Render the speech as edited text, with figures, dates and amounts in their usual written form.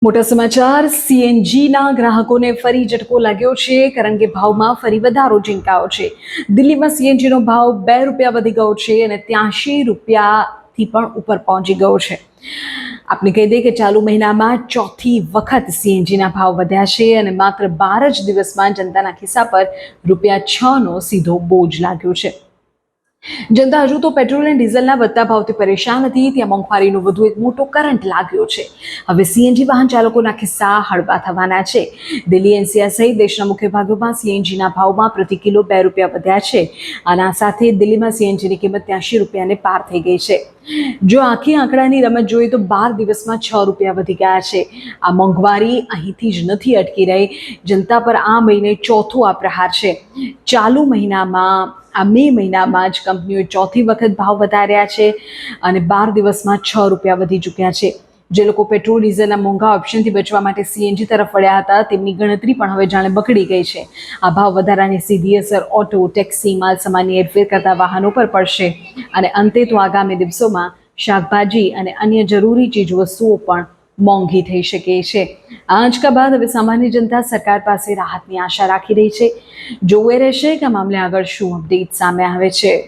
મોટા સમાચાર સીએનજીના ગ્રાહકોને ફરી ઝટકો લાગ્યો છે કારણ કે ભાવમાં ફરી વધારો ઝીંકાયો છે। દિલ્હીમાં સીએનજીનો ભાવ 2 રૂપિયા વધી ગયો છે અને 83 રૂપિયાથી પણ ઉપર પહોંચી ગયો છે। આપને કહી દઈએ કે ચાલુ મહિનામાં ચોથી વખત સીએનજીના ભાવ વધ્યા છે અને માત્ર 12 જ દિવસમાં જનતાના ખિસ્સા પર ₹6નો સીધો બોજ લાગ્યો છે। જનતા હજુ તો પેટ્રોલ અને ડીઝલના વધતા ભાવથી પરેશાન હતી, ત્યાં મોંઘવારીનો વધુ એક મોટો કરંટ લાગ્યો છે। હવે સીએનજી વાહન ચાલકોના ખિસ્સા હળવા થવાના છે। દિલ્હી એનસીઆર સહિત દેશના મુખ્ય ભાગોમાં સીએનજીના ભાવમાં પ્રતિ કિલો 2 રૂપિયા વધ્યા છે અને આ સાથે દિલ્હીમાં સીએનજીની કિંમત 83 રૂપિયાને પાર થઈ ગઈ છે। જો આખી આંકડાની રમત જોઈએ તો 12 દિવસમાં 6 રૂપિયા વધી ગયા છે। આ મોંઘવારી અહીંથી જ નથી અટકી રહી, જનતા પર આ મહિને ચોથો આ પ્રહાર છે। ચાલુ મહિનામાં મે મહિનામાં જ કંપનીઓએ ચોથી વખત ભાવ વધાર્યા છે અને 12 દિવસમાં 6 રૂપિયા વધી ચૂક્યા છે। જે લોકો પેટ્રોલ ડીઝલના મોંઘા ઓપ્શનથી બચવા માટે સીએનજી તરફ વળ્યા હતા તેમની ગણતરી પણ હવે જાણે બગડી ગઈ છે। આ ભાવ વધારાની સીધી અસર ઓટો, ટેક્સી, માલસામાનની હેરફેર કરતા વાહનો પર પડશે અને અંતે તો આગામી દિવસોમાં શાકભાજી અને અન્ય જરૂરી ચીજવસ્તુઓ પણ મોંઘી થઈ શકે છે। આંચકા બાદ હવે સામાન્ય જનતા સરકાર પાસે રાહતની આશા રાખી રહી છે। જોવું રહેશે કે આ મામલે આગળ શું અપડેટ સામે આવે છે।